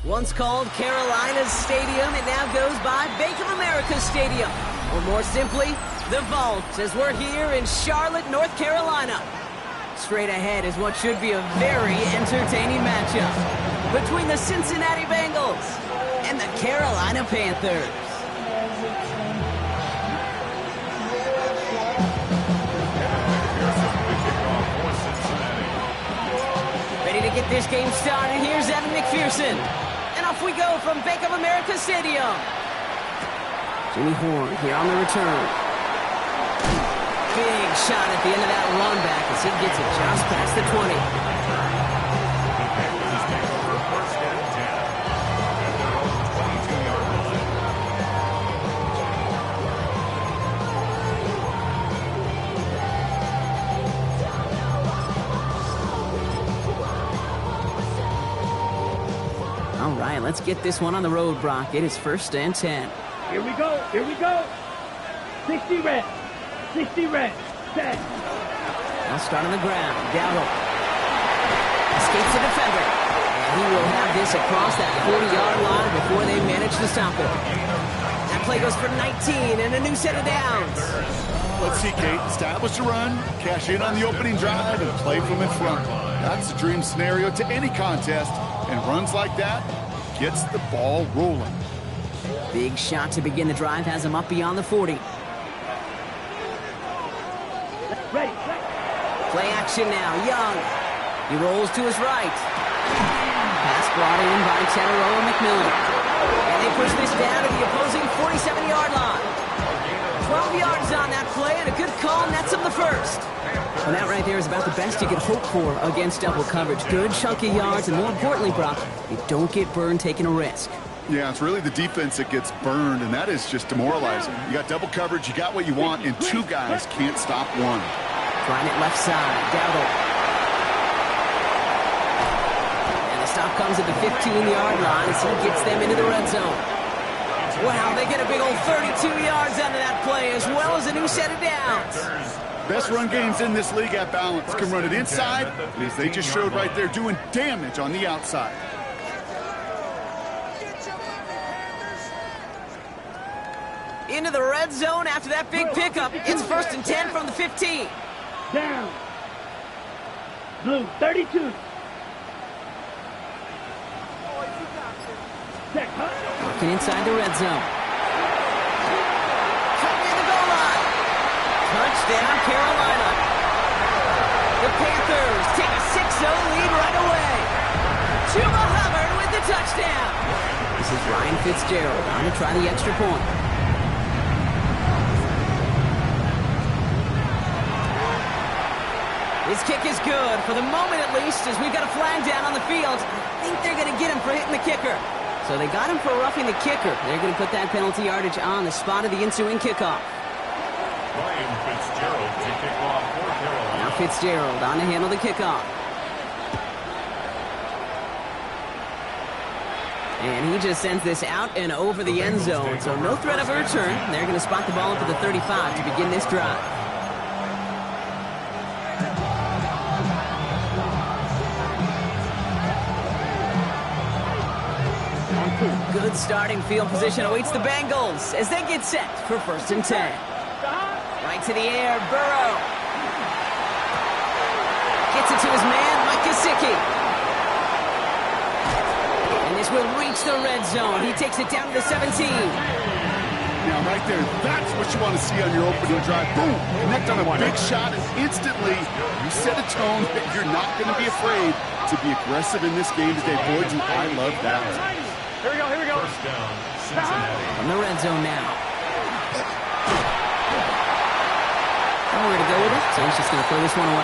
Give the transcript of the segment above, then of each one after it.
Once called Carolina's Stadium, it now goes by Bank of America Stadium. Or more simply, the Vault, as we're here in Charlotte, North Carolina. Straight ahead is what should be a very entertaining matchup between the Cincinnati Bengals and the Carolina Panthers. Ready to get this game started, here's Evan McPherson. And off we go from Bank of America Stadium. Jimmy Horn here on the return. Big shot at the end of that run back as he gets it just past the 20. All right, let's get this one on the road, Brock. It is 1st and 10. Here we go, here we go. 60 red, 60 red, set. Now start on the ground, Dowdle. Escapes the defender. And he will have this across that 40-yard line before they manage to stop it. That play goes for 19 and a new set of downs. Let's see, Kate. Establish a run, cash in on the opening drive, and play from in front. That's the dream scenario to any contest. And runs like that gets the ball rolling. Big shot to begin the drive has him up beyond the 40. Ready. Play action now, Young. He rolls to his right. Pass brought in by Teteroa McMillan. And they push this down to the opposing 47-yard line. 12 yards on that play, and a good call nets him the first. Well, that right there is about the best you can hope for against double coverage. Good chunky yards, and more importantly, Brock, you don't get burned taking a risk. Yeah, it's really the defense that gets burned, and that is just demoralizing. You got double coverage, you got what you want, and two guys can't stop one. Trying it left side, Dowdle. And the stop comes at the 15-yard line as he gets them into the red zone. Wow, they get a big old 32 yards out of that play, as well as a new set of downs. Best run games in this league at balance. Can run it inside, as they just showed right there, doing damage on the outside. Into the red zone after that big pickup. It's 1st and 10 from the 15. Down. Blue, 32. Working inside the red zone. Covering the goal line. Touchdown, Carolina. The Panthers take a 6-0 lead right away. Chuba Hubbard with the touchdown. This is Ryan Fitzgerald on to try the extra point. His kick is good, for the moment at least, as we've got a flag down on the field. I think they're going to get him for hitting the kicker. So they got him for roughing the kicker. They're going to put that penalty yardage on the spot of the ensuing kickoff. Ryan Fitzgerald to kick off for Carolina. Now Fitzgerald on to handle the kickoff. And he just sends this out and over the end zone. So no threat of a return. They're going to spot the ball up at the 35 to begin this drive. Good starting field position awaits the Bengals as they get set for 1st and 10. Right to the air, Burrow. Gets it to his man, Mike Gesicki. And this will reach the red zone. He takes it down to the 17. Now, right there, that's what you want to see on your opening drive. Boom! Connect on a big shot, and instantly you set a tone that you're not going to be afraid to be aggressive in this game today. Boy, do I love that. Here we go. First down, Cincinnati. From the red zone now. Nowhere to go with it, so he's just going to throw this one away.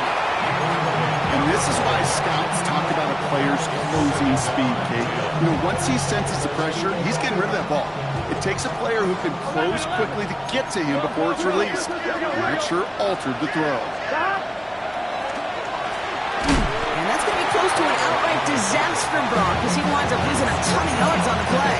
And this is why scouts talk about a player's closing speed, Kate. You know, once he senses the pressure, he's getting rid of that ball. It takes a player who can close quickly to get to him before it's released. And that sure altered the throw. And that's going to be close to an outright disaster, Brock, as he winds up losing a ton of yards on the play.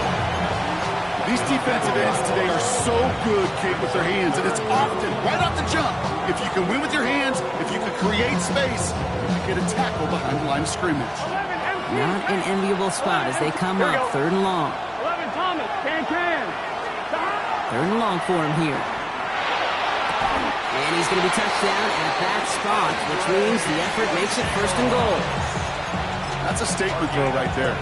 These defensive ends today are so good, Kate, with their hands, and it's often right off the jump. If you can win with your hands, if you can create space, you get a tackle behind the line of scrimmage. Not an enviable spot as they come up. 3rd and long. 11 Thomas, can. 3rd and long for him here. And he's going to be touched down at that spot, which means the effort makes it 1st and goal. That's a statement throw right there.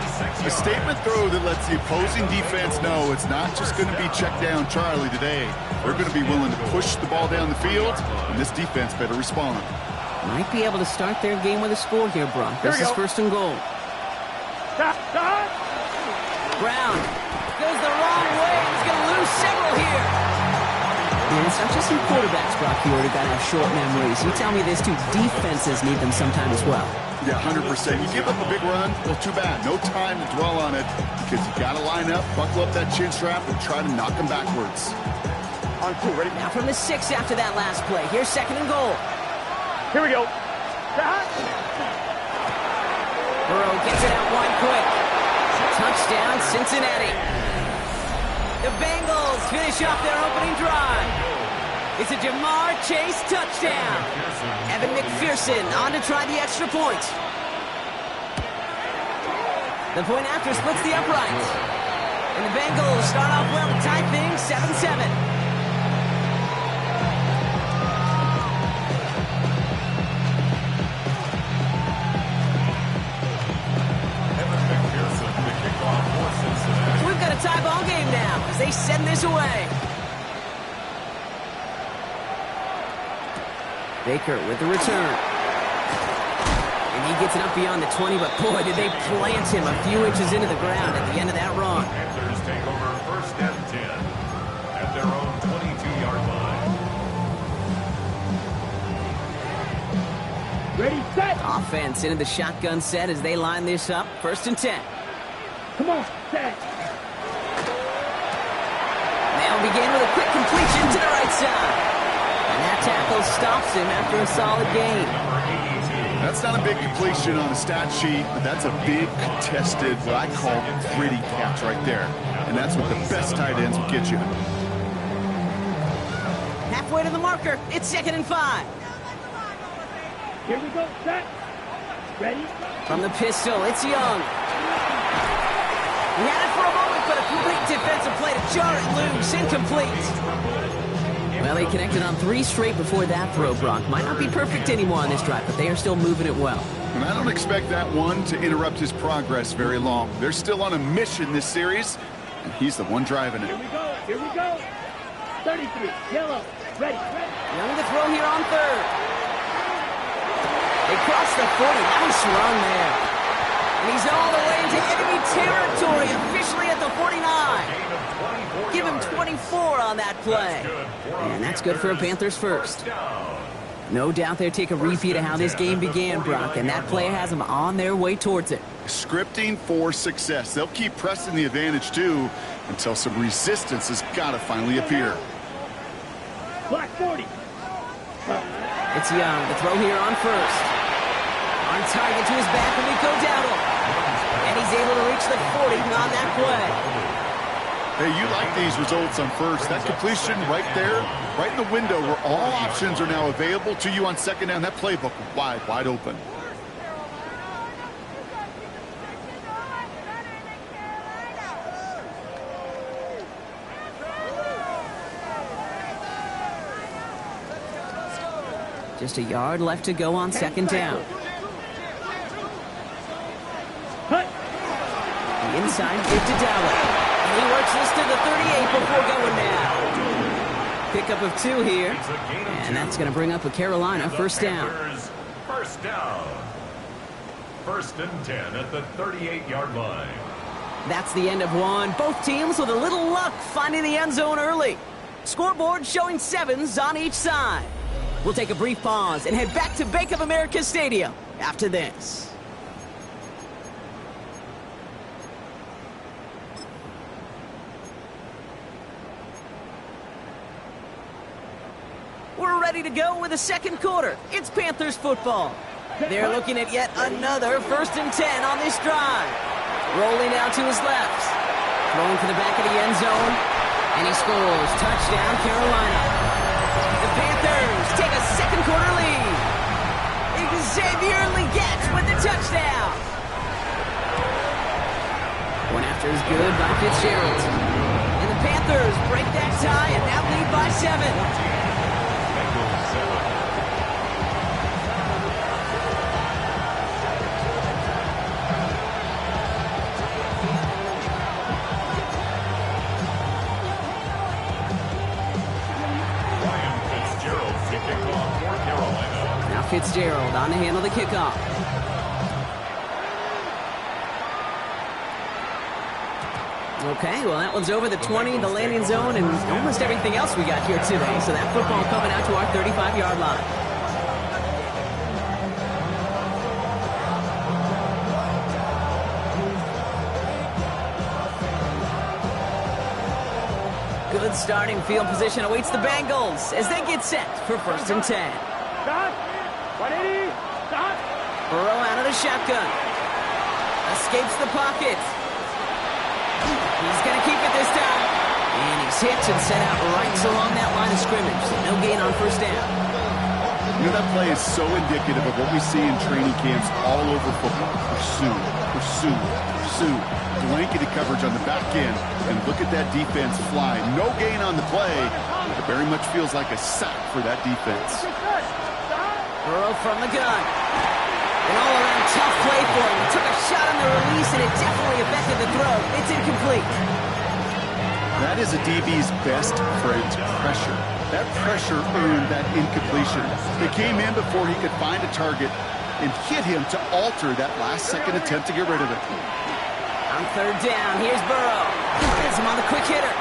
A statement throw that lets the opposing defense know it's not just going to be check down Charlie today. They're going to be willing to push the ball down the field, and this defense better respond. Might be able to start their game with a score here, Brock. This is 1st and goal. Brown goes the wrong way. He's going to lose several here. And it's not just some quarterbacks, Brock, you already got to have short memories. You tell me this too, defenses need them sometime as well. Yeah, 100%. You give up a big run, well, too bad. No time to dwell on it because you got to line up, buckle up that chin strap, and try to knock them backwards. On 2, ready? Now from the 6 after that last play. Here's 2nd and goal. Here we go. Burrow gets it out wide quick. Touchdown, Cincinnati. The Bengals finish off their opening drive. It's a Jamar Chase touchdown. Evan McPherson on to try the extra point. The point after splits the uprights. And the Bengals start off well to tie things 7-7. So we've got a tie ball game now as they send this away. Baker with the return. And he gets it up beyond the 20, but boy, did they plant him a few inches into the ground at the end of that run. Panthers take over 1st and 10 at their own 22-yard line. Ready, set. Offense into the shotgun set as they line this up. 1st and 10. Come on, set. They'll begin with a quick completion to the right side. And that tackle stops him after a solid gain. That's not a big completion on the stat sheet, but that's a big contested, what I call gritty catch right there. And that's what the best tight ends will get you. Halfway to the marker. It's 2nd and 5. Here we go, set. Ready? From the pistol, it's Young. He had it for a moment, but a complete defensive play to jar it loose. Incomplete. Well, they connected on 3 straight before that throw, Brock. Might not be perfect anymore on this drive, but they are still moving it well. And I don't expect that one to interrupt his progress very long. They're still on a mission this series, and he's the one driving it. Here we go, here we go. 33, yellow, ready. Young to throw here on 3rd. They cross the 40. Nice run there. And he's all the way into enemy territory, officially at the 49. Give him 24 on that play. And that's good for a Panthers first. No doubt they'll take a repeat of how this game began, Brock, and that play has them on their way towards it. Scripting for success. They'll keep pressing the advantage, too, until some resistance has got to finally appear. Black 40. It's Young to throw here on 1st. On target to his back, Rico Dowdle. And he's able to reach the 40 on that play. Hey, you like these results on 1st. That completion right there, right in the window where all options are now available to you on 2nd down. That playbook wide open. Just a yard left to go on 2nd down. Cut. The inside give to Dowdle. He works this to the 38 before going down. Pickup of 2 here. And that's going to bring up a Carolina 1st down. 1st down. 1st and 10 at the 38-yard line. That's the end of one. Both teams with a little luck finding the end zone early. Scoreboard showing 7s on each side. We'll take a brief pause and head back to Bank of America Stadium after this. We're ready to go with the 2nd quarter. It's Panthers football. They're looking at yet another 1st and 10 on this drive. Rolling out to his left. Throwing to the back of the end zone. And he scores. Touchdown, Carolina. The Panthers take a 2nd quarter lead. Xavier Legette with the touchdown. Pressure's good by Fitzgerald. And the Panthers break that tie and now lead by 7. Bengals 7. Fitzgerald on to handle the kickoff. Okay, well, that one's over the 20, the landing zone, and almost everything else we got here today. So that football coming out to our 35-yard line. Good starting field position awaits the Bengals as they get set for 1st and 10. Burrow out of the shotgun. Escapes the pocket. He's going to keep it this time. And he's hit and set out right along that line of scrimmage. So no gain on 1st down. You know, that play is so indicative of what we see in training camps all over football. Pursue, pursue, pursue. Blanketed coverage on the back end. And look at that defense fly. No gain on the play. It very much feels like a sack for that defense. Burrow from the gun. An all-around tough play for him. He took a shot on the release, and it definitely affected the throw. It's incomplete. That is a DB's best friend, pressure. That pressure earned that incompletion. They came in before he could find a target and hit him to alter that last-second attempt to get rid of it. On 3rd down, here's Burrow. Gets him on the quick hitter.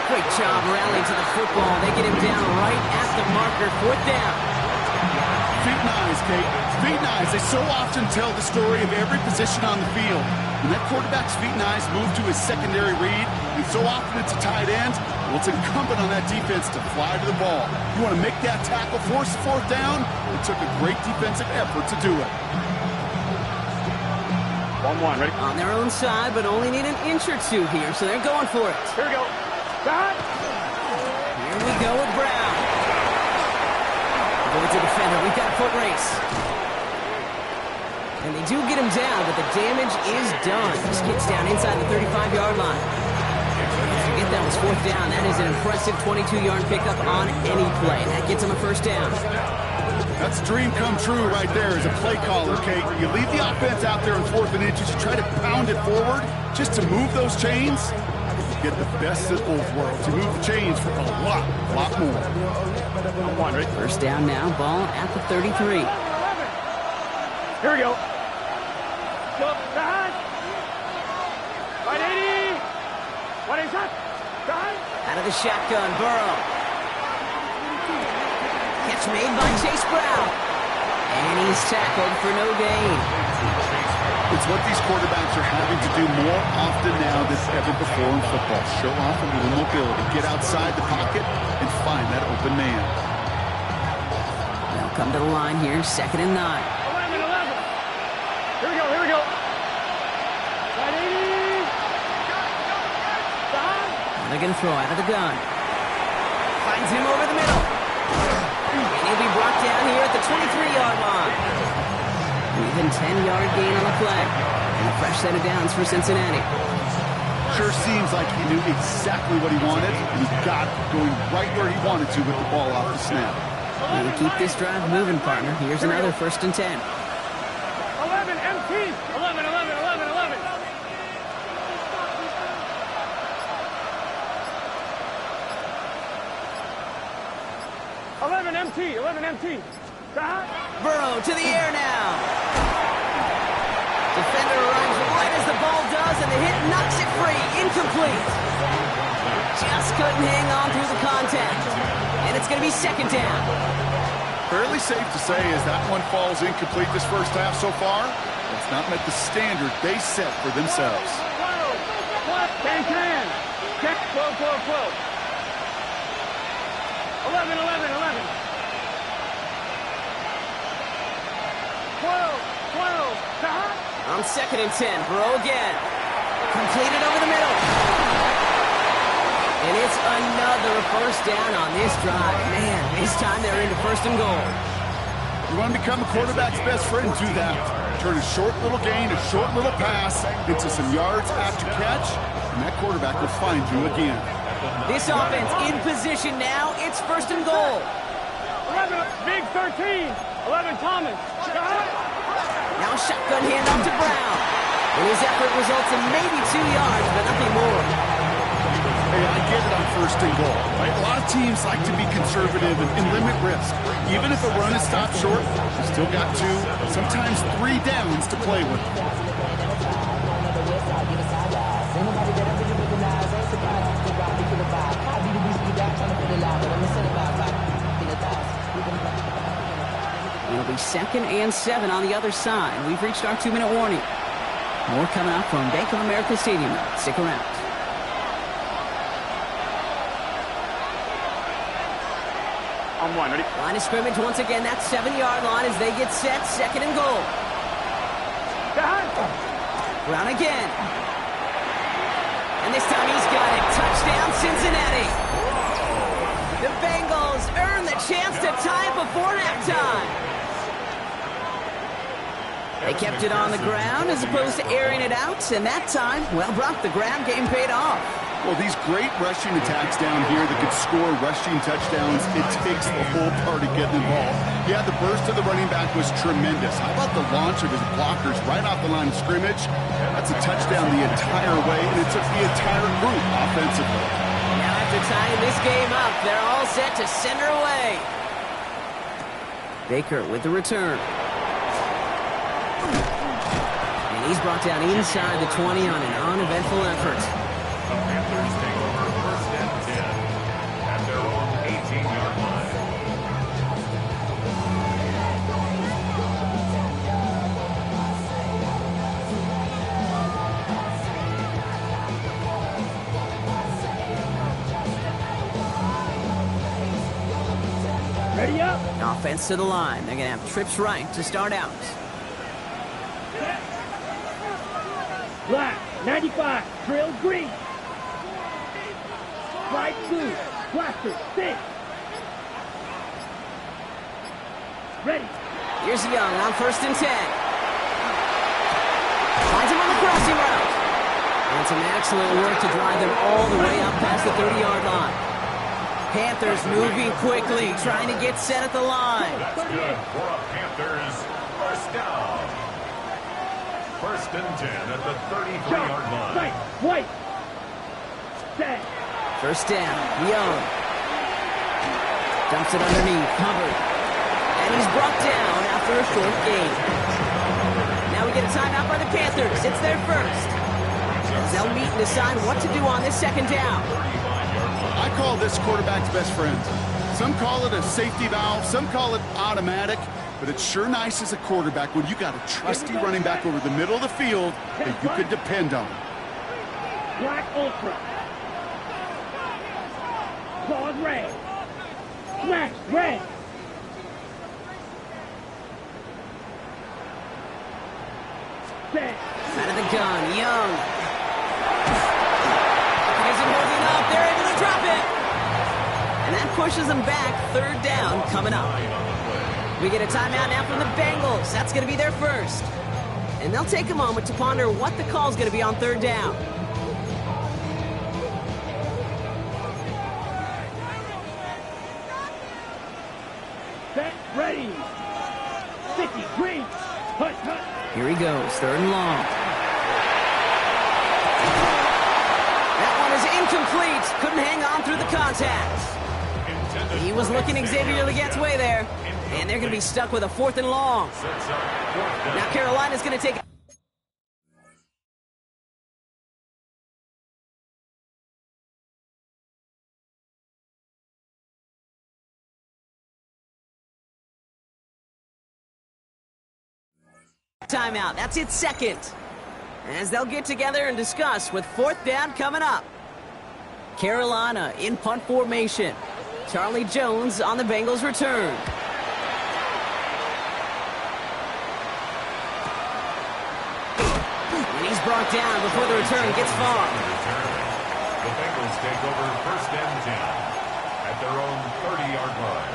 Great job rallying to the football. They get him down right at the marker. 4th down. Feet and eyes, Kate. Feet and eyes. They so often tell the story of every position on the field. When that quarterback's feet and eyes move to his secondary read, and so often it's a tight end, well, it's incumbent on that defense to fly to the ball. You want to make that tackle, force the 4th down? It took a great defensive effort to do it. 1-1, ready? On their own side, but only need an inch or two here, so they're going for it. Here we go. Got. Here we go with Brown. Avoids a defender. We've got a foot race. And they do get him down, but the damage is done. This gets down inside the 35-yard line. Don't forget that was 4th down. That is an impressive 22-yard pickup on any play. That gets him a 1st down. That's a dream come true right there as a play caller, Kate. You leave the offense out there in 4th and inches. You try to pound it forward just to move those chains. You get the best of both worlds. You move the chains for a lot more. 1-1, ready? 1st down now. Ball at the 33. Here we go. Look, behind. Right 80. What is that? Behind. Out of the shotgun, Burrow. Catch made by Chase Brown. And he's tackled for no gain. It's what these quarterbacks are having to do more often now than ever before in football. Show off a little mobility. Get outside the pocket and find that open man. They'll come to the line here, 2nd and 9. 11. Here we go, here we go. Right 80. Behind. They're going to throw out of the gun. Finds him over the middle. And he'll be brought down here at the 23-yard line. Even 10-yard gain on the play. And a fresh set of downs for Cincinnati. Sure seems like he knew exactly what he wanted, and he got it going right where he wanted to with the ball off the snap. We'll keep this drive moving, partner. Here's another 1st and 10. 11, MT. 11. 11 MT. Burrow to the air now. Defender runs right as the ball does, and the hit knocks it free. Incomplete. Just couldn't hang on through the contact. And it's going to be 2nd down. Fairly safe to say as that one falls incomplete this 1st half so far, it's not met the standard they set for themselves. 10. Check. 12. 11. 12. On 2nd and 10, Burrow again. Completed over the middle. And it's another 1st down on this drive. Man, this time they're into 1st and goal. You want to become a quarterback's best friend, do that. Turn a short little gain, a short little pass into some yards after catch, and that quarterback will find you again. This offense in position now. It's first and goal. 11, big 13. 11, Thomas. Now shotgun handoff to Brown. And his effort results in maybe 2 yards, but nothing more. Hey, I get it on first and goal, right? A lot of teams like to be conservative and limit risk. Even if a run is stopped short, you still got 2, sometimes 3 downs to play with. It'll be 2nd and 7 on the other side. We've reached our 2-minute warning. More coming up from Bank of America Stadium. Stick around. On 1, ready? Line of scrimmage once again. That 7-yard line as they get set. 2nd and goal. Brown again. And this time he's got it. Touchdown, Cincinnati. The Bengals earn the chance to tie it before halftime. They kept it on the ground as opposed to airing it out, and that time, well, Brock, the ground game paid off. Well, these great rushing attacks down here that could score rushing touchdowns, it takes the whole party getting involved. Yeah, the burst of the running back was tremendous. How about the launch of his blockers right off the line of scrimmage? That's a touchdown the entire way, and it took the entire group offensively. Now after tying this game up, they're all set to send her away. Baker with the return. And he's brought down inside the 20 on an uneventful effort. The Panthers take over first and 10 at their own 18-yard line. Ready up. Offense to the line. They're going to have trips right to start out. Black, 95, drill green. Right 2, blaster, 6. Ready. Here's Young on first and 10. Finds him on the crossing route. And some excellent work to drive them all the way up past the 30-yard line. Panthers moving quickly, trying to get set at the line. That's good for a Panthers first down. First and 10 at the 33-yard line. Right, white. Set. First down, Young. Dumps it underneath, Hubbard. And he's brought down after a short gain. Now we get a timeout by the Panthers. It's their first. As they'll meet and decide what to do on this second down. I call this quarterback's best friend. Some call it a safety valve, some call it automatic, but it's sure nice as a quarterback when you got a trusty running back over the middle of the field that you could depend on. Black ultra. Claws red. Smash red. Set. Out of the gun, Young. He isn't holding up. They're able to drop it. And that pushes them back. Third down coming up. We get a timeout now from the Bengals. That's going to be their first. And they'll take a moment to ponder what the call is going to be on third down. Set. Ready. 50, green. Hut, hut. Here he goes, third and long. That one is incomplete. Couldn't hang on through the contact. He was looking Xavier Leggette's way there. And they're going to be stuck with a 4th and long. Now Carolina's going to take... timeout. That's its second. As they'll get together and discuss with 4th down coming up. Carolina in punt formation. Charlie Jones on the Bengals return. And he's brought down before the return gets far. The Bengals take over first and 10 at their own 30-yard line.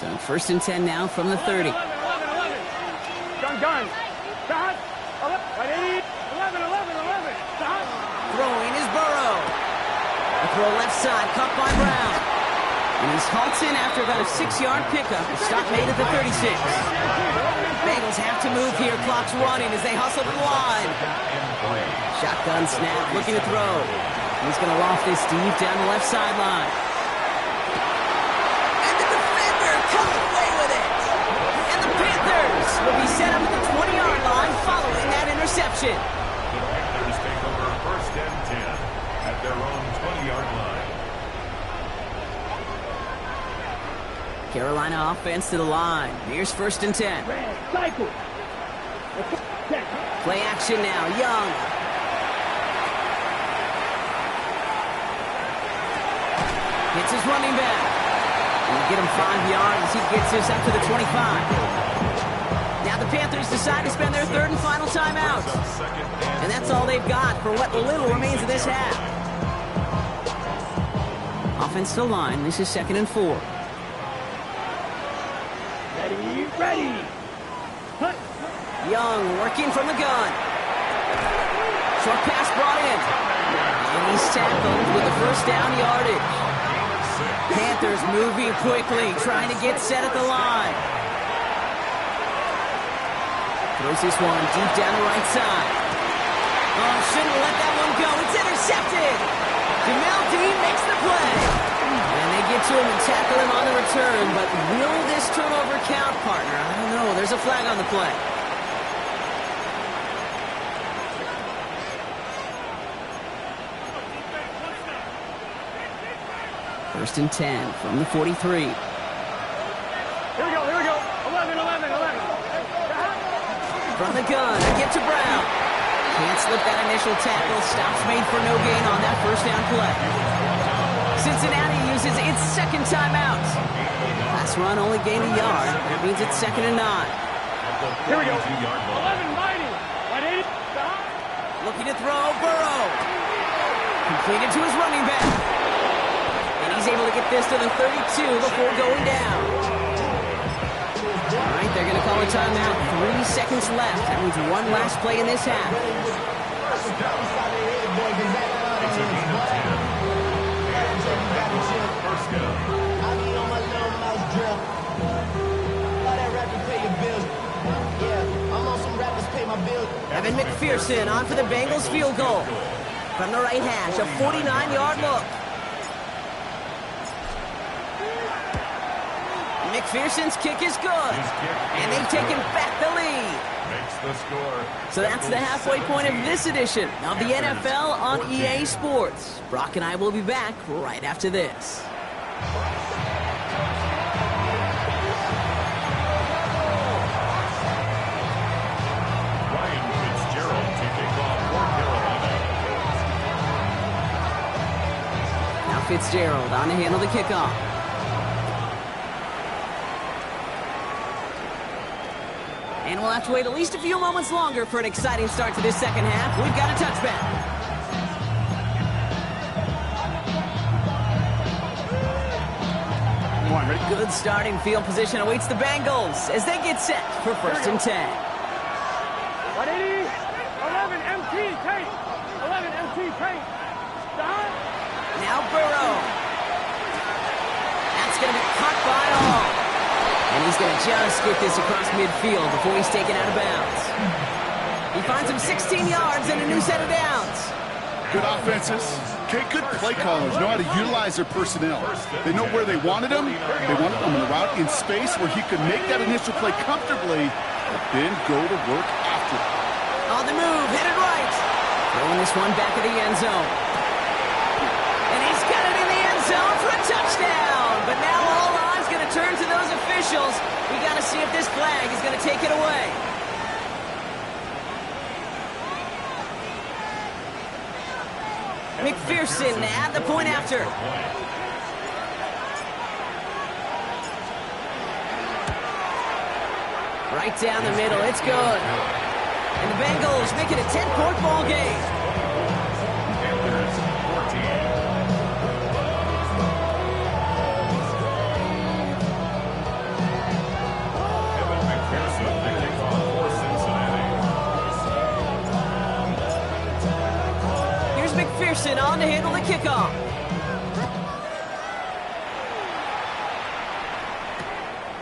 So first and 10 now from the 30. 11. Gun. Stop. 11. Stop. Throwing is Burrow. A throw left side, caught by Brown. And he's halted after about a 6-yard pickup. A stop made at the 36. Bengals have to move here. Clock's running as they hustle to the line. Shotgun snap, looking to throw. He's going to loft this deep down the left sideline. And the defender comes away with it. And the Panthers will be set up at the 20-yard line following that interception. The Panthers take over first and 10 at their own 20-yard line. Carolina offense to the line. Here's first and 10. Cycle. Play action now. Young. Hits his running back. We'll get him 5 yards as he gets this up to the 25. Now the Panthers decide to spend their third and final timeout. And that's all they've got for what little remains of this half. Offense to the line. This is second and 4. Ready. Hut. Young working from the gun. Short pass brought in. And he's tackled with the first down yardage. Panthers moving quickly, trying to get set at the line. Throws this one deep down the right side. Oh, shouldn't let that one go. It's intercepted. Jamel Dean makes the play. And they get to him and tackle him on the return. But will this turnover count, partner? I don't know. There's a flag on the play. First and 10 from the 43. Here we go. 11. From the gun, get to Brown. Can't slip that initial tackle. Stops made for no gain on that first down play. Cincinnati uses its second timeout. Last run only gained a yard. That means it's second and 9. Here we go. 11, mighty. 180. Stop. Looking to throw, Burrow. Completed to his running back. And he's able to get this to the 32 before going down. All right, they're going to call a timeout. 3 seconds left. That means one last play in this half. Evan McPherson on for the Bengals field goal. From the right hash, a 49-yard look. McPherson's kick is good. And they've taken back the lead. Makes the score. So that's the halfway point of this edition of the NFL on EA Sports. Brock and I will be back right after this. Ryan Fitzgerald to kick off for Carolina. Now Fitzgerald on to handle the kickoff. And we'll have to wait at least a few moments longer for an exciting start to this second half. We've got a touchback. Good starting field position awaits the Bengals as they get set for first and 10. 180. 11 MT tank. 11 MT tank. Stop. Now Burrow. That's going to be caught by all. And he's going to just get this across midfield before he's taken out of bounds. He finds him 16 yards and a new set of downs. Good offenses. Okay, good play callers know how to utilize their personnel. They know where they wanted him. They wanted him in a route in space where he could make that initial play comfortably, but then go to work after it. On the move, headed right. Throwing this one back of the end zone. And he's got it in the end zone for a touchdown. But now all eyes going to turn to those officials. We got to see if this flag is going to take it away. McPherson at the point after. Right down the middle, it's good. And the Bengals make it a 10-point ball game. Panthers 14. Pearson on to handle the kickoff.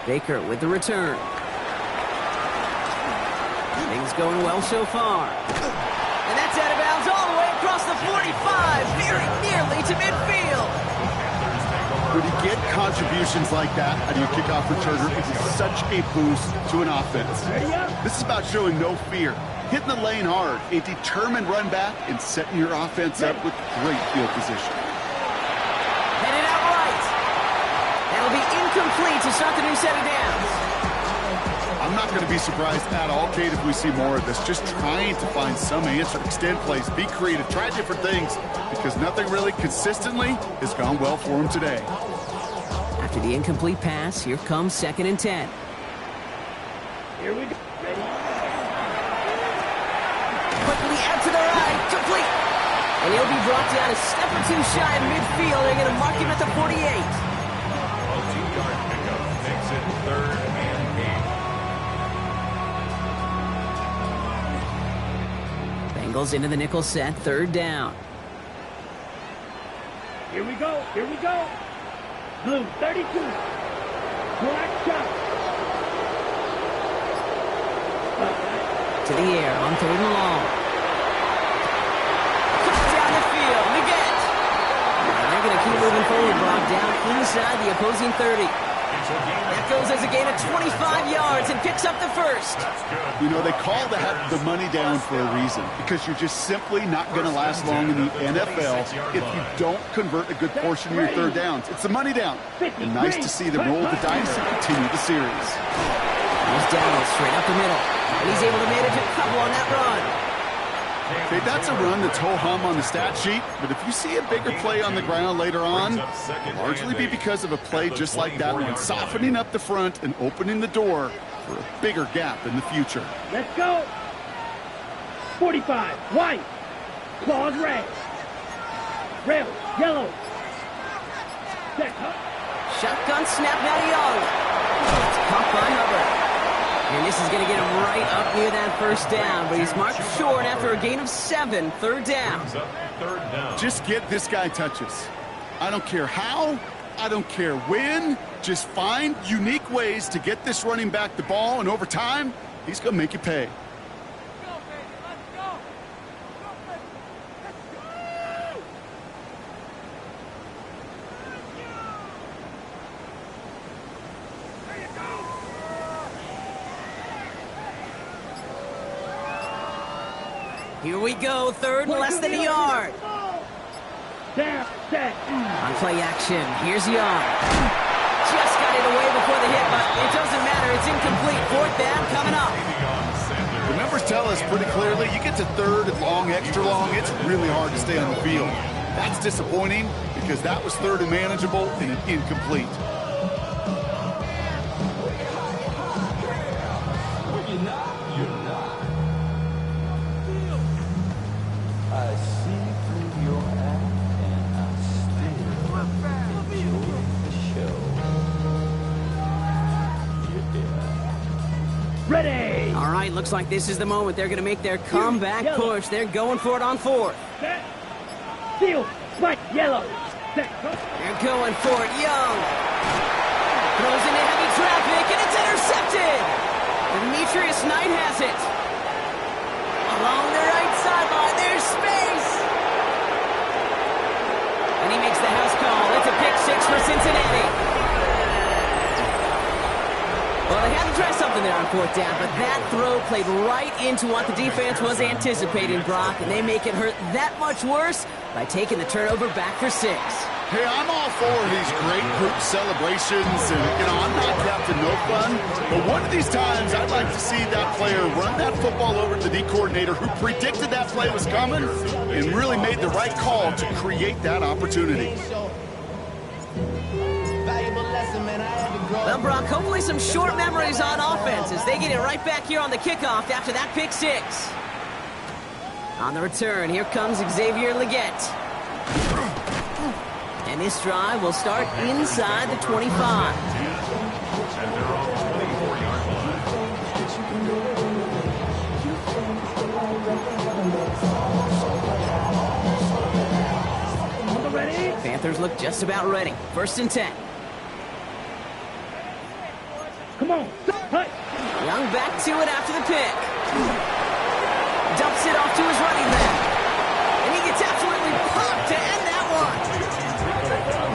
Baker with the return. Things going well so far. And that's out of bounds all the way across the 45, very nearly to midfield. When you get contributions like that out of your kickoff returner, it is such a boost to an offense. This is about showing no fear, hitting the lane hard, a determined run back, and setting your offense up with great field position. Headed out right. That'll be incomplete to start the new set of downs. I'm not going to be surprised at all, Kate, if we see more of this. Just trying to find some answer, extend plays, be creative, try different things, because nothing really consistently has gone well for him today. After the incomplete pass, here comes 2nd and 10. Here we go. Ready? Quickly out to the right, complete. And he'll be brought down a step or two shy of midfield. They're going to mark him at the 48. A 2-yard pickup makes it 3rd and 8. Bengals into the nickel set, 3rd down. Here we go. Here we go. Blue 32. Black shot. To the air on 3rd and long. Down the field, Leggett. They're going to keep moving forward, Brock, down inside the opposing 30. That goes as a gain of 25 yards and picks up the first. You know, they call the money down for a reason, because you're just simply not going to last long in the NFL if you don't convert a good portion of your 3rd downs. It's the money down. And nice to see them roll the dice and continue the series. Here's Dowell straight up the middle. And he's able to manage a couple on that run. Okay, that's a run that's ho-hum on the stat sheet, but if you see a bigger play on the ground later on, largely be because of a play just like that one, softening up the front and opening the door for a bigger gap in the future. Let's go. 45. White. Claws red. Red. Yellow. Set. Shotgun snap now to Young. It's caught by Hubbard. And this is going to get him right up near that 1st down, but he's marked short after a gain of 7, 3rd down. Just get this guy touches. I don't care how, I don't care when, just find unique ways to get this running back the ball, and over time, he's going to make you pay. Here we go, 3rd, less than a yard. Down, set. On play action, here's Young. Just got it away before the hit, but it doesn't matter. It's incomplete. 4th down coming up. The numbers tell us pretty clearly, you get to 3rd and long, extra long, it's really hard to stay on the field. That's disappointing because that was 3rd and manageable and an incomplete. I see through your act and I still enjoy the show. Yeah. Ready. All right, looks like this is the moment they're going to make their comeback push. They're going for it on 4th. Set. Seal. White. Yellow. Set. They're going for it. Young throws into heavy traffic, and it's intercepted. Demetrius Knight has it. Along the right sideline, there's space. And he makes the house call. It's a pick 6 for Cincinnati. Well, they had to try something there on 4th down, but that throw played right into what the defense was anticipating, Brock, and they make it hurt that much worse by taking the turnover back for 6. Hey, I'm all for these great group celebrations, and, I'm not Captain No Fun, but one of these times I'd like to see that player run that football over to the D coordinator who predicted that play was coming and really made the right call to create that opportunity. Well, Brock, hopefully some short memories on offense as they get it right back here on the kickoff after that pick 6. On the return, here comes Xavier Leggett. And this drive will start inside the 25. Panthers look just about ready. 1st and 10. Come on. Hey. Young back to it after the pick. Dumps it off to his running back. And he gets absolutely popped to end that one.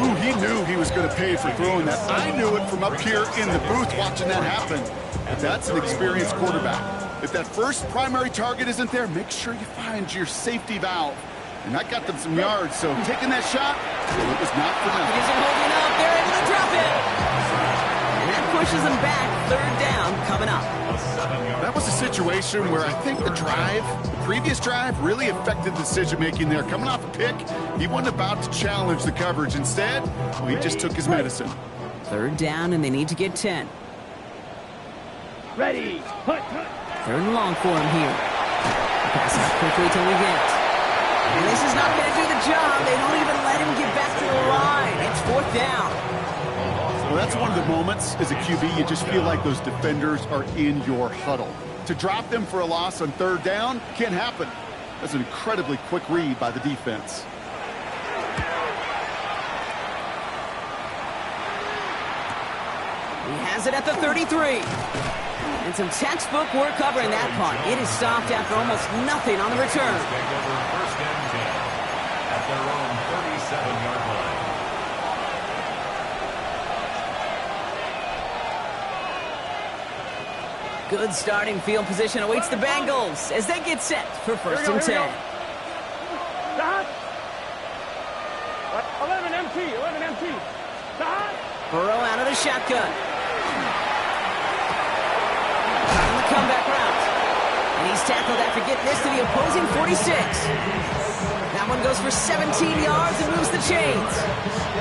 Ooh, he knew he was going to pay for throwing that. I knew it from up here in the booth watching that happen. But that's an experienced quarterback. If that first primary target isn't there, make sure you find your safety valve. And that got them some yards, so taking that shot, well, it was not for nothing. Isn't holding up. They're able to drop it. And that pushes them back. 3rd down coming up. That was a situation where I think the previous drive, really affected decision-making there. Coming off a pick, he wasn't about to challenge the coverage. Instead, well, he just took his medicine. 3rd down, and they need to get 10. Ready. Hut, hut. 3rd and long for him here. Pass out quickly till we get. And this is not going to do the job. They don't even let him get back to the line. It's 4th down. Well, that's one of the moments as a QB, you just feel like those defenders are in your huddle. To drop them for a loss on 3rd down can't happen. That's an incredibly quick read by the defense. He has it at the 33. And some textbook work covering that punt. It is stopped after almost nothing on the return. 1st and 10 at their own 37-yard line. Good starting field position awaits the Bengals as they get set for 1st and 10. Stop. 11 MT. 11 MT. Stop. Burrow out of the shotgun. On the comeback route. And he's tackled after getting this to the opposing 46. That one goes for 17 yards and moves the chains.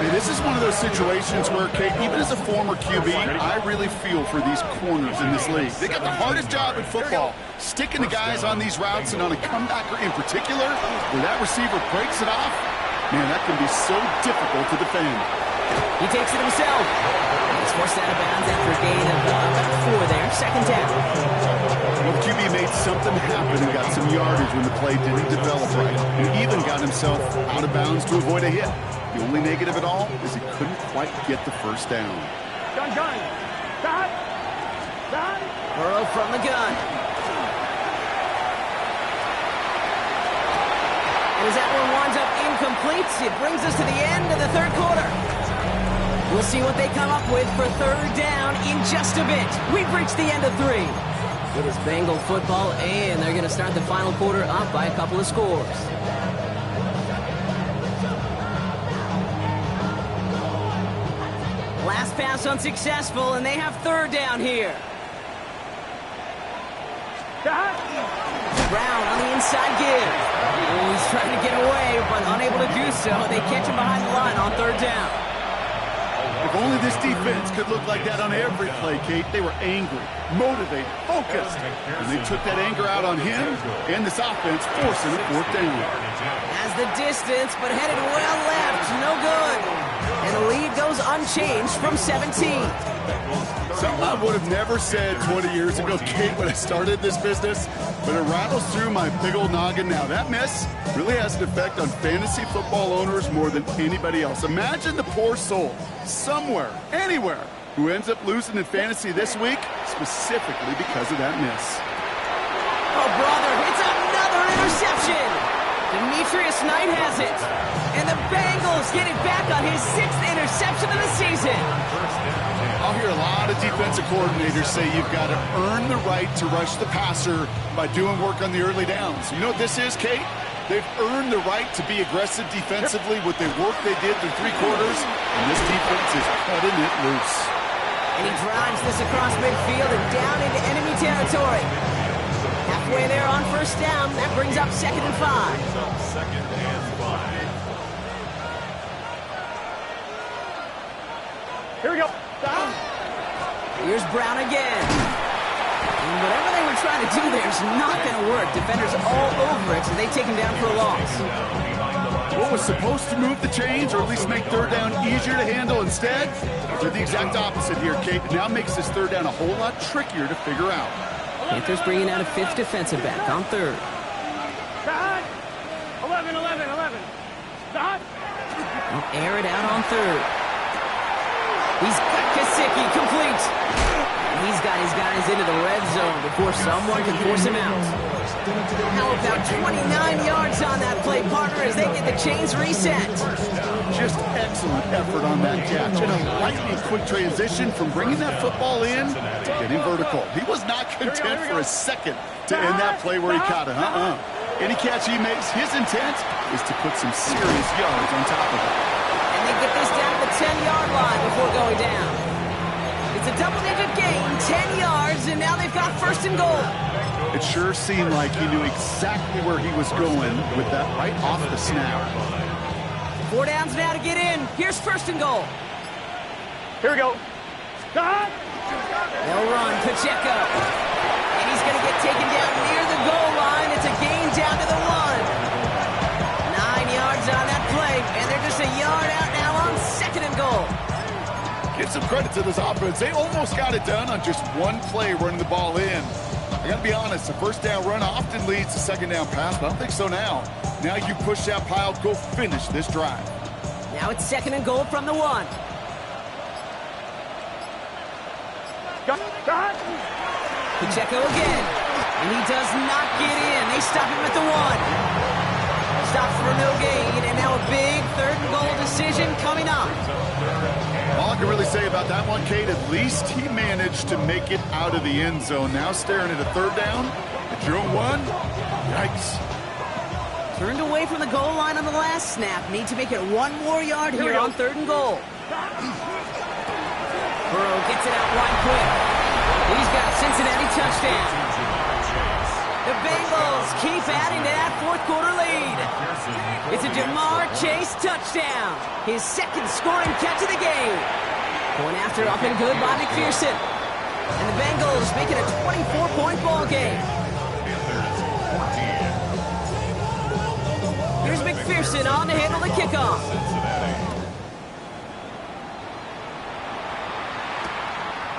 Hey, this is one of those situations where, Kate, even as a former QB, I really feel for these corners in this league. They got the hardest job in football, sticking the guys on these routes and on a comebacker in particular, where that receiver breaks it off. Man, that can be so difficult to defend. He takes it himself. He's forced out of bounds after a gain of about 4 there. 2nd down. Well, QB made something happen and got some yardage when the play didn't develop right. And even got himself out of bounds to avoid a hit. The only negative at all is he couldn't quite get the 1st down. Gun. Stop. Stop. Burrow from the gun. And as that one winds up incomplete, it brings us to the end of the 3rd quarter. We'll see what they come up with for 3rd down in just a bit. We've reached the end of 3. It is Bengal football, and they're going to start the final quarter up by a couple of scores. Last pass unsuccessful, and they have 3rd down here. Stop. Brown on the inside give. Oh, he's trying to get away, but unable to do so. They catch him behind the line on 3rd down. If only this defense could look like that on every play, Kate. They were angry, motivated, focused. And they took that anger out on him and this offense, forcing a 4th down. Has the distance, but headed well left. No good. And the lead goes unchanged from 17. Something I would have never said 20 years ago, Kate, when I started this business, but it rattles through my big old noggin now. That miss really has an effect on fantasy football owners more than anybody else. Imagine the poor soul somewhere, anywhere, who ends up losing in fantasy this week, specifically because of that miss. Oh, brother, it's another interception. Demetrius Knight has it. And the Bengals get it back on his 6th interception of the season. I'll hear a lot of defensive coordinators say you've got to earn the right to rush the passer by doing work on the early downs. You know what this is, Kate? They've earned the right to be aggressive defensively with the work they did through 3 quarters, and this defense is cutting it loose. And he drives this across midfield and down into enemy territory. Halfway there on 1st down, that brings up 2nd and 5. 2nd and 5. Here we go. Stop. Here's Brown again. And whatever they were trying to do there is not going to work. Defenders all over it, so they take him down for a loss. What was supposed to move the chains, or at least make 3rd down easier to handle instead, did the exact opposite here, Kate. It now makes this 3rd down a whole lot trickier to figure out. Panthers bringing out a 5th defensive back on 3rd. Stop. 11. Stop. They'll air it out on third. He's got Kasicki complete. And he's got his guys into the red zone before someone can force him out. Now about 29 yards on that play, partner, as they get the chains reset. Just excellent effort on that catch. And a lightning quick transition from bringing that football in to getting vertical. He was not content for a second to end that play where he caught it. Any catch he makes, his intent is to put some serious yards on top of it. And they get this down to the 10-yard line before going down. It's a double-digit gain, 10 yards, and now they've got first and goal. It sure seemed like he knew exactly where he was going with that right off the snap. 4 downs now to get in. Here's first and goal. Here we go. They'll run Pacheco. And he's going to get taken down near the goal line. It's a gain down to the 1. 9 yards on that play, and they're just a yard out now on second and goal. Give some credit to this offense. They almost got it done on just one play running the ball in. I got to be honest, a first down run often leads to second down pass, but I don't think so now. Now you push that pile, go finish this drive. Now it's second and goal from the 1. Pacheco again, and he does not get in. They stop him at the 1. Stops for no gain, and now a big third and goal decision coming up. All I can really say about that one, Kate, at least he managed to make it out of the end zone. Now staring at a third down at your own 1. Yikes. Turned away from the goal line on the last snap. Need to make it 1 more yard here on third and goal. Burrow gets it out wide quick. He's got a Cincinnati touchdown. The Bengals keep adding to that fourth quarter lead. It's a Jamar Chase touchdown. His second scoring catch of the game. Going after up and good by McPherson. And the Bengals make it a 24-point ball game. Here's McPherson on to handle the kickoff.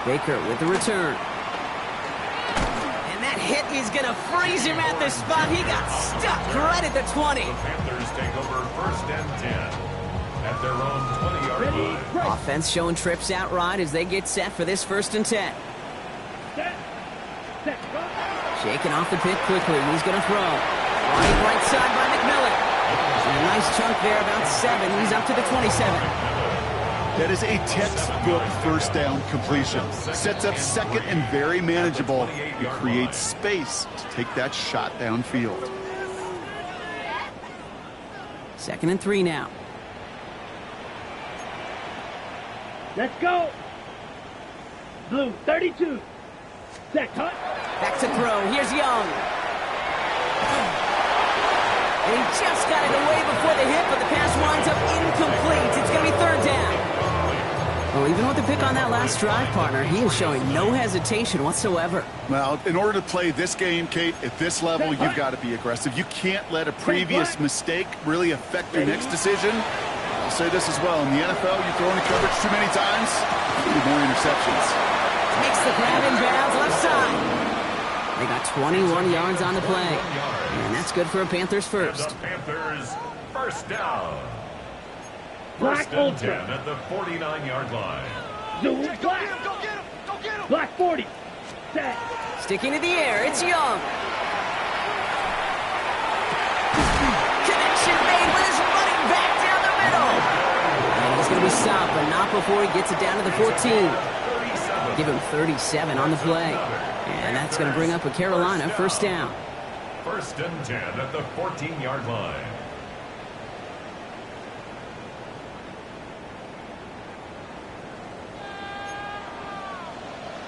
Baker with the return. And that hit is going to freeze him at the spot. He got stuck right at the 20. The Panthers take over first and 10 at their own 20-yard line. Offense showing trips out right as they get set for this first and 10. Shaking off the pick quickly. He's going to throw. Right side by McMillan. And a nice chunk there, about 7. He's up to the 27. That is a textbook first down completion. Sets up second and very manageable. It creates space to take that shot downfield. 2nd and 3 now. Let's go. Blue, 32. Set, cut. Back to throw. Here's Young. And he just got it away before the hit, but the pass winds up incomplete. It's going to be third down. Well, even with the pick on that last drive, partner, he is showing no hesitation whatsoever. Well, in order to play this game, Kate, at this level, you've got to be aggressive. You can't let a previous mistake really affect your next decision. I'll say this as well. In the NFL, you throw into coverage too many times, you need more interceptions. Makes the grab in bounds left side. They got 21 yards on the play. And that's good for a Panthers first. The Panthers first down. Black First and ultra. 10 at the 49-yard line. Zoom, black. Go get him! Go get him! Black 40. Set. Sticking to the air, it's Young. Connection made with his running back down the middle. And he's going to be stopped, but not before he gets it down to the 14. Give him 37 on the play. And that's going to bring up a Carolina first down. First and 10 at the 14-yard line.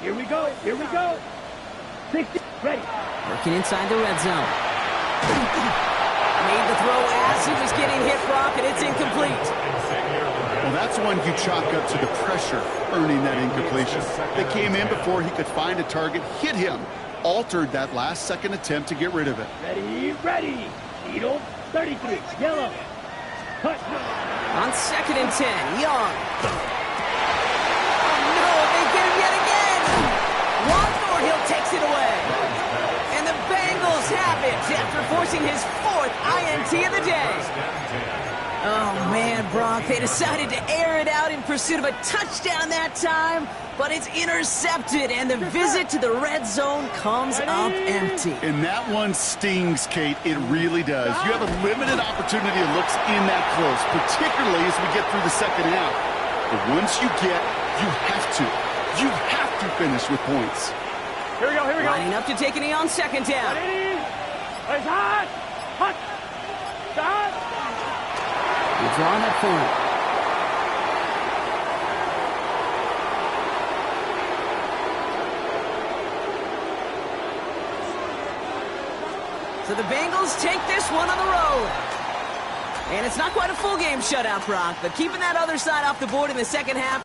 Here we go. Here we go. 60. Ready. Working inside the red zone. Made the throw as he was getting hit, Brock, and it's incomplete. Well, that's one you chalk up to the pressure earning that incompletion. They came in before he could find a target, hit him, altered that last-second attempt to get rid of it. Ready. Ready. Needle. 33. Yellow. Cut. On 2nd and 10, Young. Oh, no, they get him yet again. Thornhill takes it away. And the Bengals have it after forcing his 4th INT of the day. Oh, man, Brock, they decided to air it out in pursuit of a touchdown that time, but it's intercepted, and the visit to the red zone comes up empty. And that one stings, Kate. It really does. You have a limited opportunity that looks in that close, particularly as we get through the second half. But once you have to finish with points. Here we go, here we go. Lining up to take a knee on second down. Ready? It's hot! Hot! Hot! He's drawing up for it. So the Bengals take this one on the road. And it's not quite a full game shutout, Brock, but keeping that other side off the board in the second half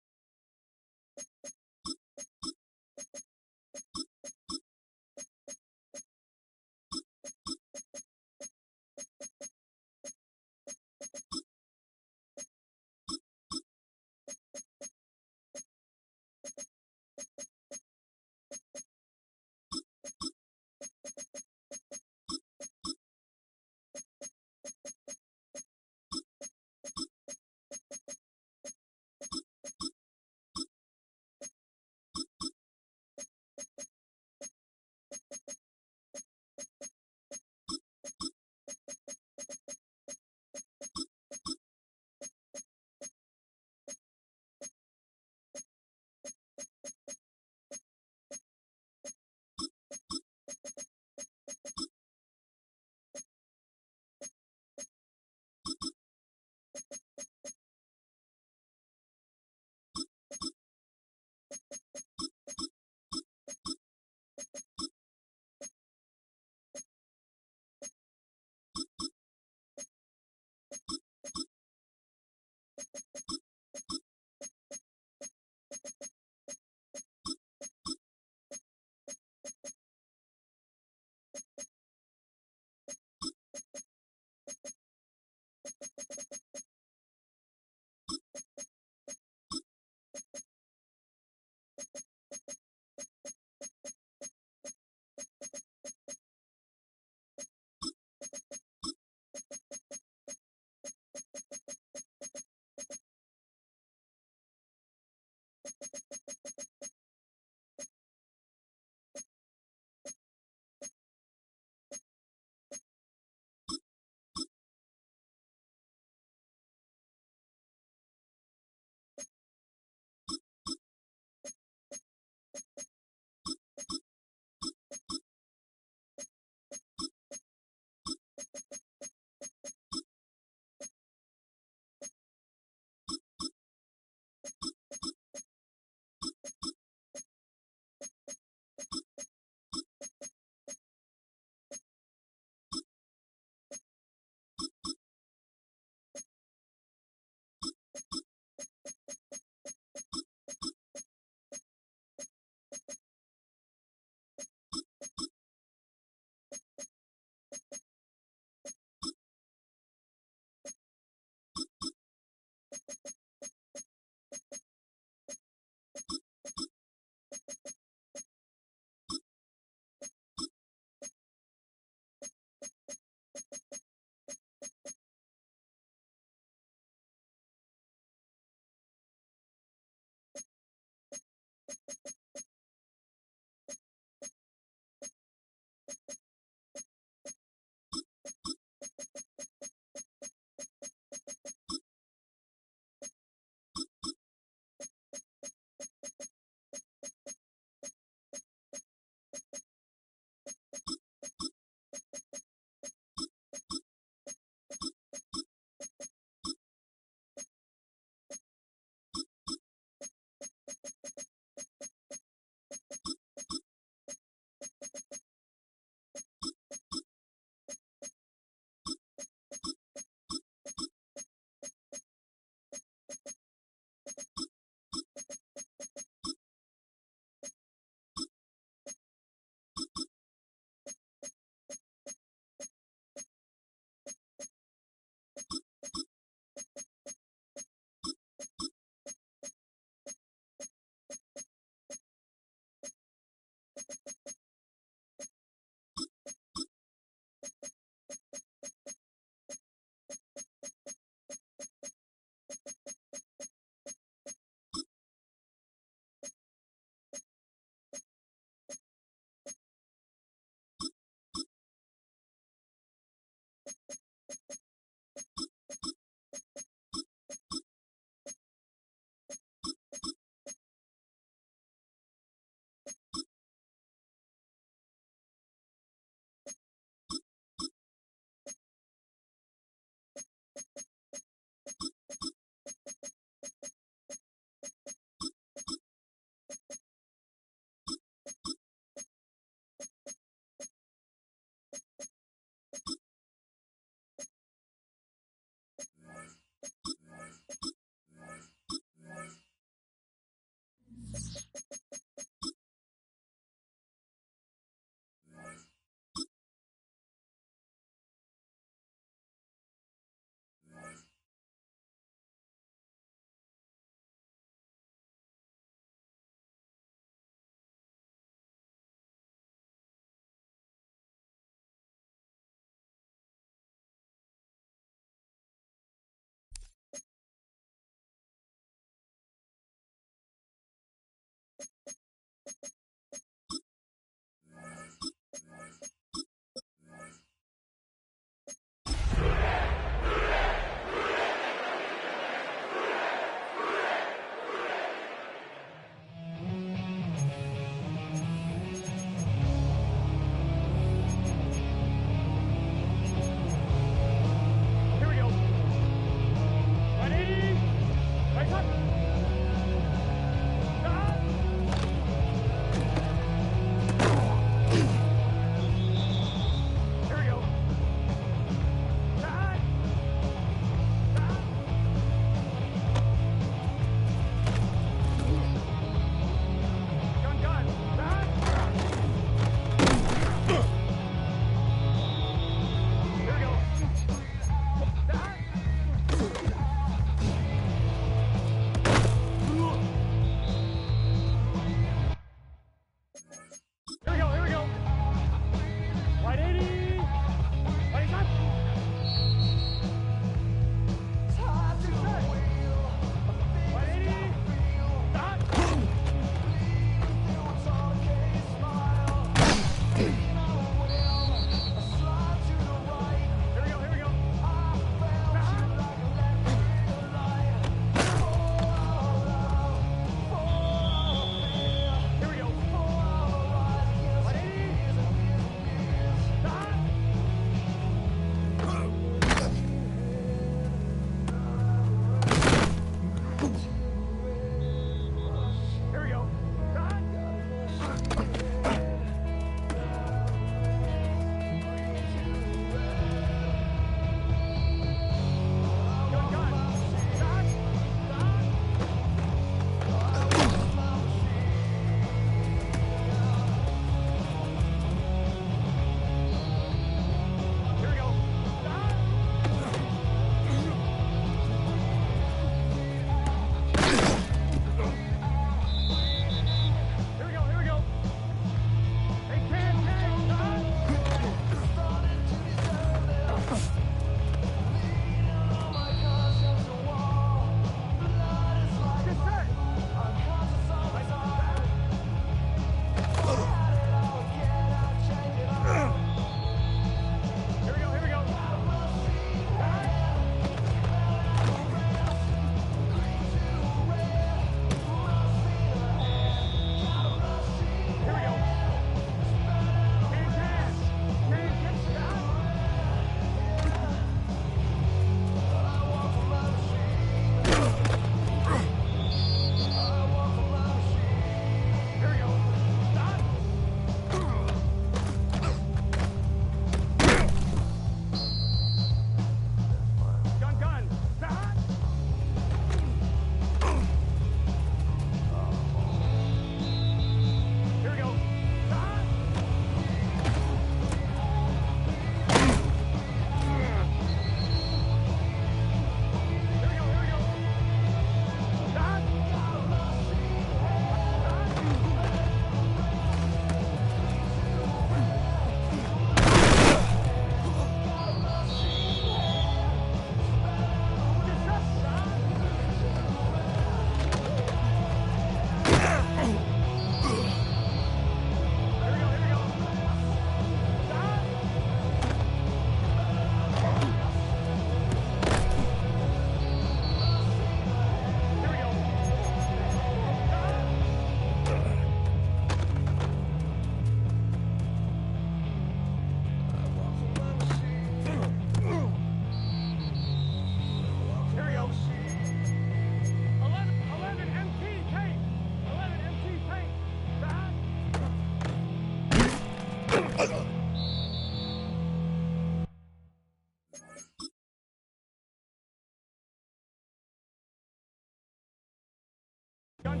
Gun.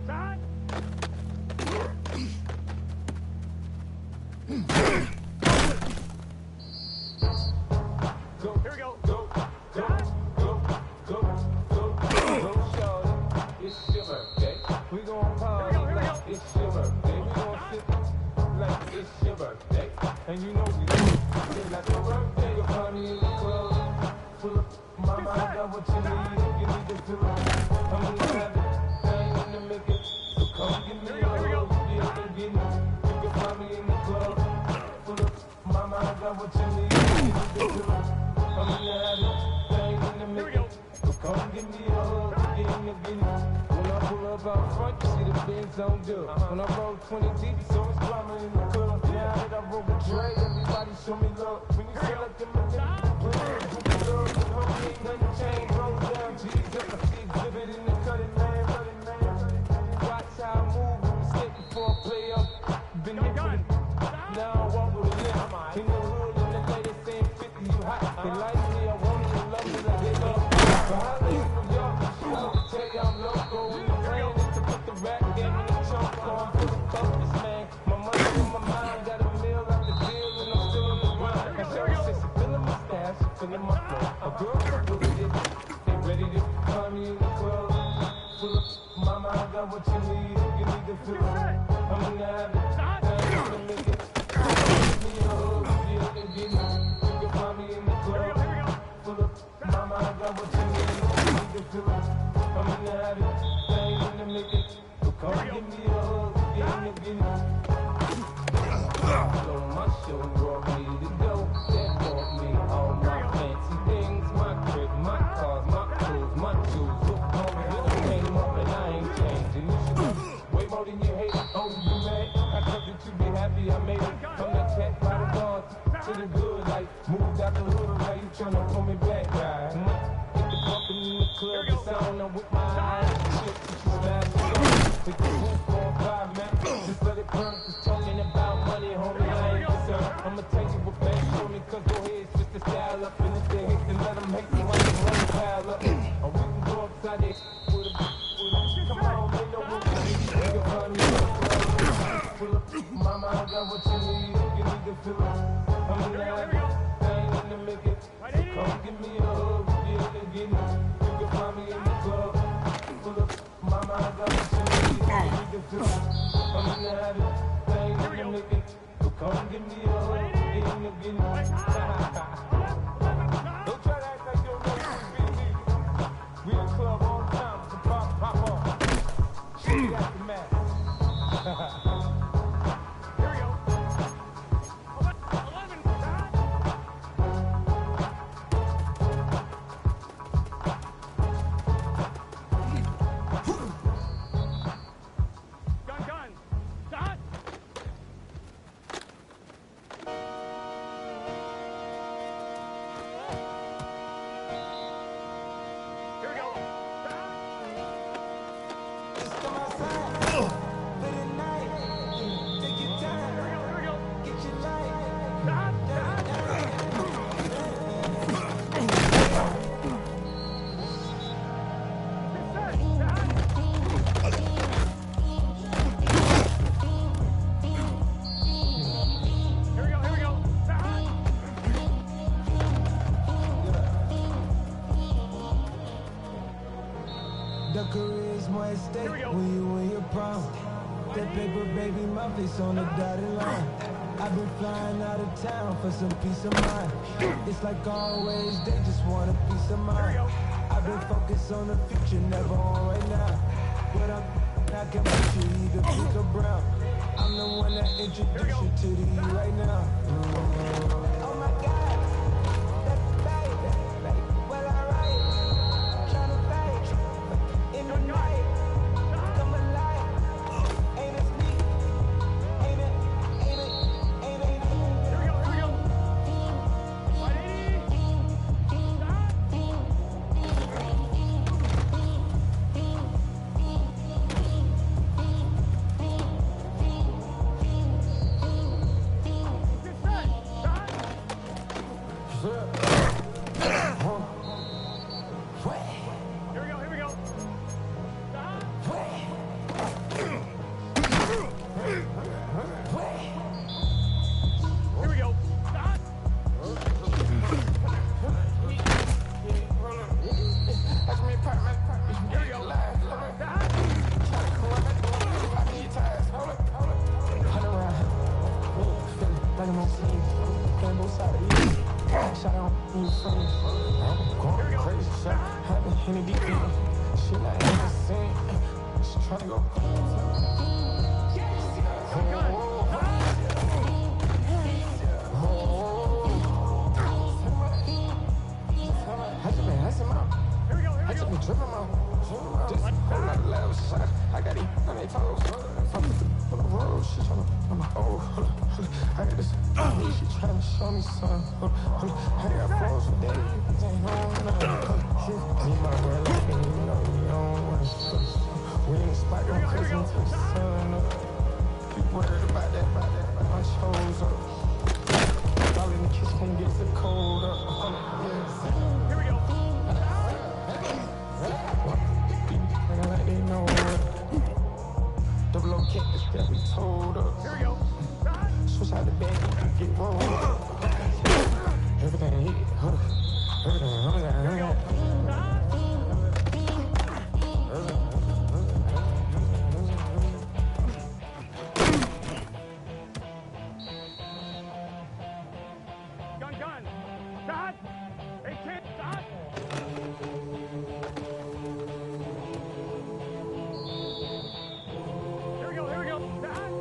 Shot. Go. Here we go. Go. Shorty. It's your birthday. We gon' party like it's your birthday. We gon' sit like it's your birthday. And you know we feel like your birthday. You'll find me in the club. Full of my mind, got what you need. Give me the feeling. I'm gonna have it. I ain't gonna make it. So come give me a hug. You can find me in the club. Full of my mind, got what you need. Give me the feeling. I'm gonna have it. I ain't gonna make it. So come give me a hug. When I pull up out front, you see the Benz on good. When I roll 20 deep, so it's drama in the club. Now that I roll with Dre, everybody show me love. When you sell up them niggas, nothing changed, roll down, G's up, I see exhibit in the cutting, man. Watch how I move, mistake before I play up. Been here for the now I walk with a limp. In the hood, and the lady saying 50, you hot. They like me, I want it, they love me like they love me. But I live in New York, tell you I'm loco. And the plan is to put the rap game in the trunk, so I'm feeling focused, man. My money in my mind, got a meal out the deal, and I'm still on the grind. My shorty says she feeling my stash, she feeling my flow. A girl from Philly, they ready to find me in the club. Full of my mind, got what you need, give me the feeling. I'm gonna have it, I ain't gonna make it. Give me a hug, you can get me. You can find me in the club. Full of my mind, got what you need, give me the feeling. I'm gonna have it, I ain't gonna make it. So come give me a hug, give me. So my show brought me to go. That brought me all my fancy things, my crib, my cars, my clothes, my jewels. Look on me, I came up and I ain't changing. You should know way more than you hate. Oh, you mad? I thought that you be happy I made it. From that cat by the bars to the good life. Moved out the hood, now you tryna pull me back, right? Hit the bumpin' in the club, the sound I'm with my eyes. Shit, you smash it up. Take the roof on 5, man. Just let it burn, cause talking about money, homie, I ain't concerned. I'ma tell you what bank show me, cause go ahead, switch the style up. And if they hate, then let them hate me while the money pile up. Or we can go upside there with a come on, they know what we need. You can find me in the club. Full of my mind, got what you need. Give me the feeling. I'm gonna have it, I ain't gonna make it. So come give me a hug, you can get me. You can find me in the club. Full of my mind, got what you need. Give me the feeling. I'm gonna have it, I ain't gonna make it. So come give me a hug, you can get me. Don't try to act like you don't know who we in the club all the time, so pop off. Shit, got the match. The career's more at stake when you win your prom. That paper, baby, my face on the dotted line. I've been flying out of town for some peace of mind. It's like always, they just want a piece of mind. I've been focused on the future, never on right now. But I can put you either pink or brown. I'm the one that introduced you to the E right now. Oh my God, that's baby. Well, alright, tryna fight in the night. Come alive, ain't it sneak? Ain't it? shot of you. Shot on you from me. I'm going crazy. Shot. Had me in the deep end. Shit like innocent. She tryna go. I just been tripping out. Just hold my left shot. I got it on their toes. I'm on the road. She tryna. I'm like, oh, hold on. I got this. She tryna show me something. I got flows for days. Ain't on nothing. Me, my girl, like me, you know you don't want to. We ain't spot them crazy until the sun up. Keep worried about that. My shows up. All in the kitchen can't get the cold up. Here we go. Like they know double O cactus that we told up. Here we go. Switch out the bag, get rolled up. Everything hit, everything. Gun. Shot. 18. Shot. Here we go. Shot.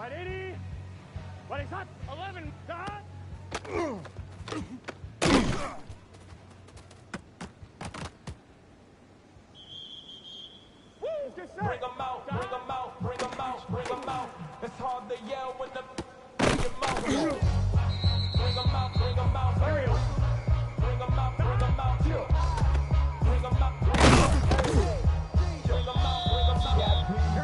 Right, 80. What is hot? 11. Dot. Bring 'em out, bring 'em out, bring 'em out, bring 'em out. It's hard to yell when the bring 'em out. Bring 'em out, bring 'em out. Bring 'em out, bring 'em out. Bring 'em out, bring 'em out. Bring 'em out, bring 'em out.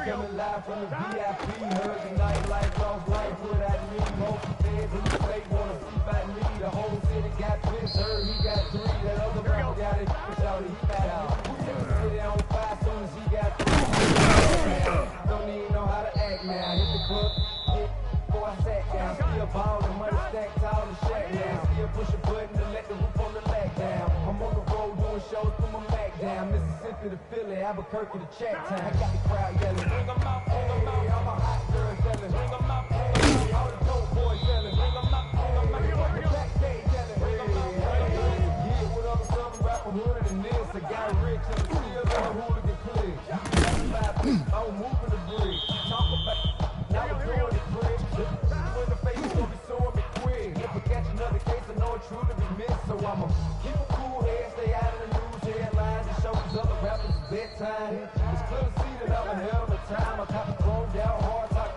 Coming live from the VIP, heard the nightlife, lost life without me. Most feds in the state wanna see about me. The whole city got pissed, heard he got 3. That other rapper got it, push out he fat out. Set the city on fire soon as he got 3. Don't even know how to act now. Hit the club, hit before I sat down. Still ballin', money stacked tall and shack now. Still push a button to let the roof on the lag down. I'm on the road doing shows, put my Mac down. Mississippi to Philly, Albuquerque to Chat Town. I got the crowd yelling. Bring 'em out, bring 'em out. I'm a hot girl yelling. Bring 'em out, bring 'em out. All the dope boys yelling. Bring 'em out, bring 'em out. Backstage yelling. Bring 'em out, bring 'em out. Yeah, what other something rapper hooded than this? I got rich and still got a hooligan click. I'm moving the bridge. Talk about now we're doing the bridge. When the face is gonna be sore me quick. If I catch another case, I know it truly be missed. So I'ma keep a cool head, stay out of the news headlines, and show these other rappers it's bedtime. It's clear to see that I'm a hell of a time. I cop a thrown down hard, talk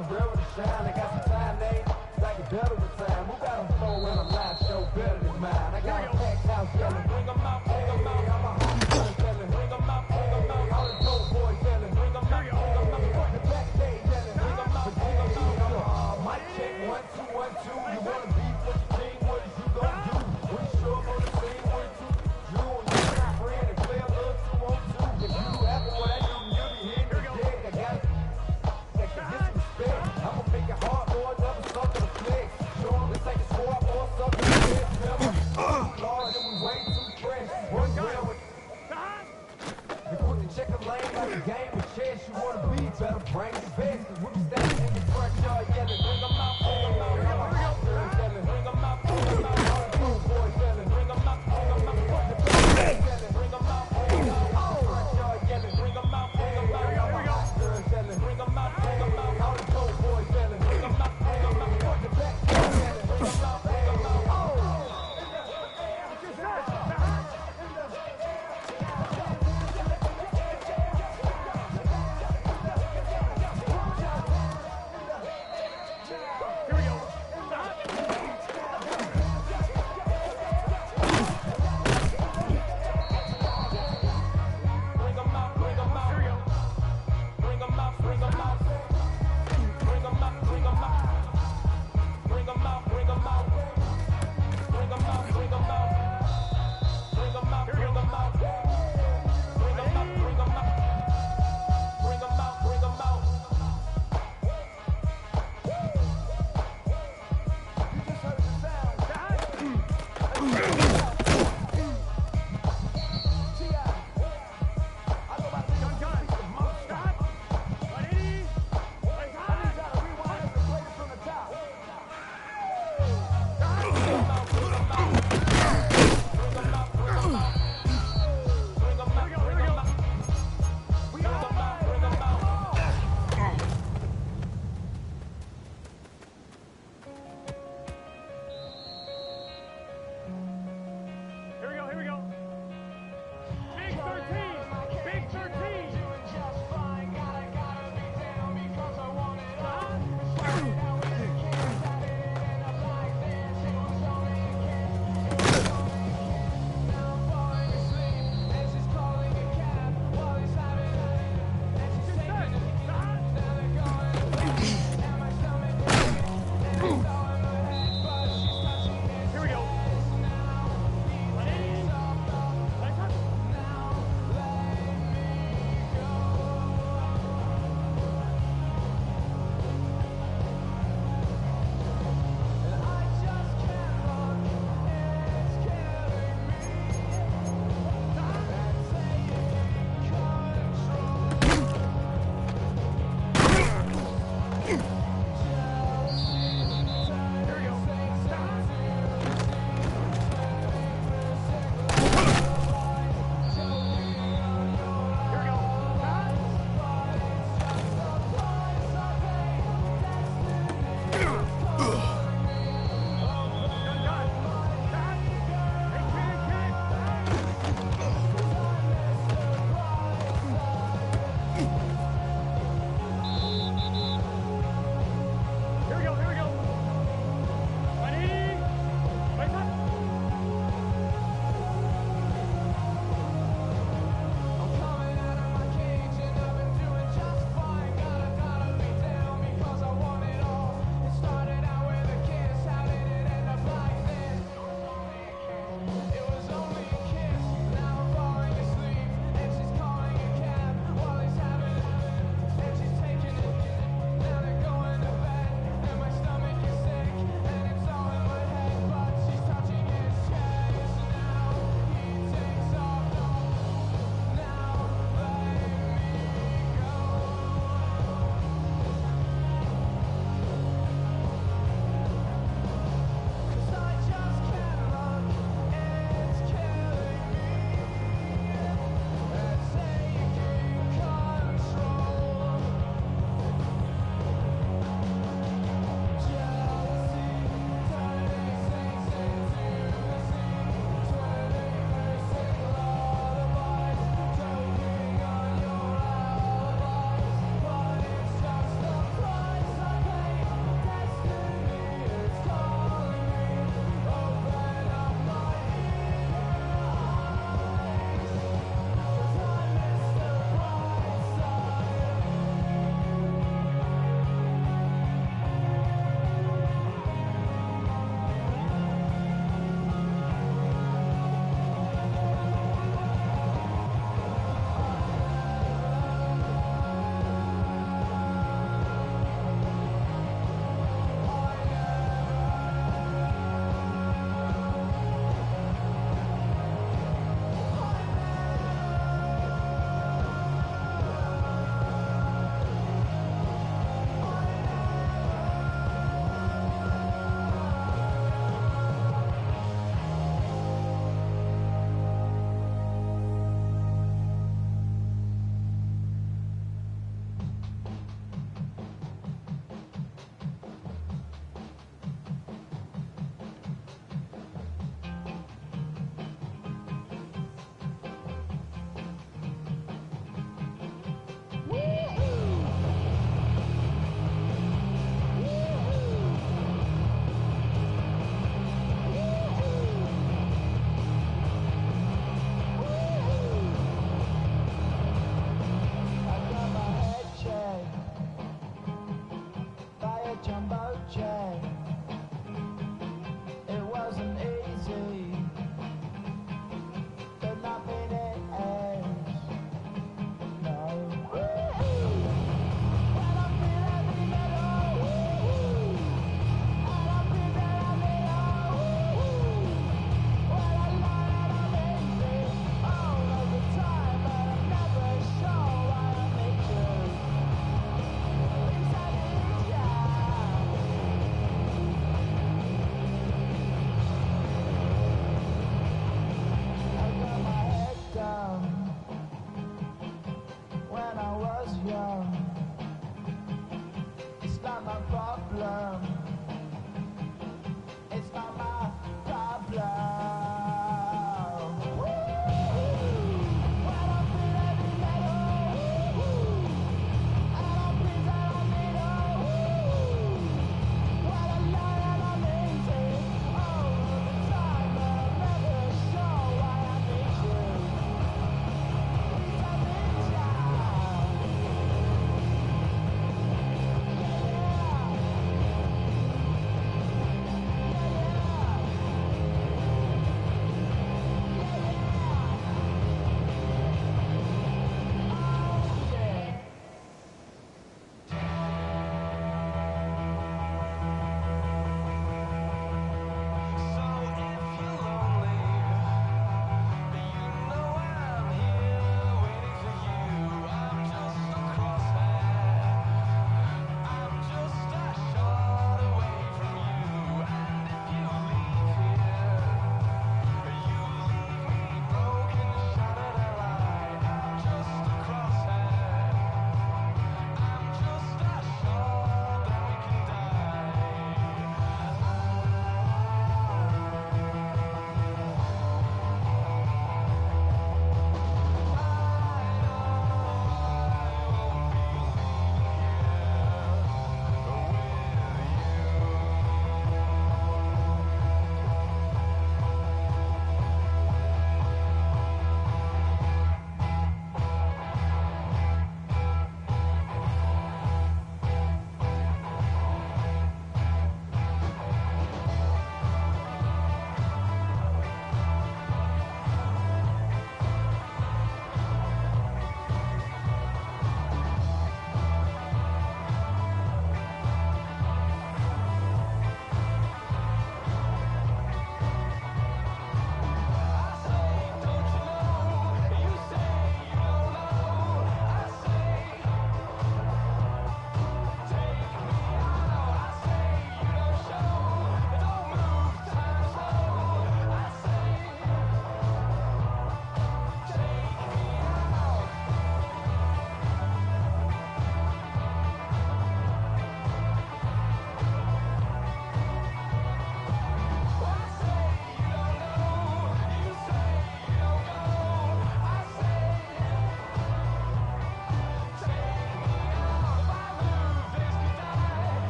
fly.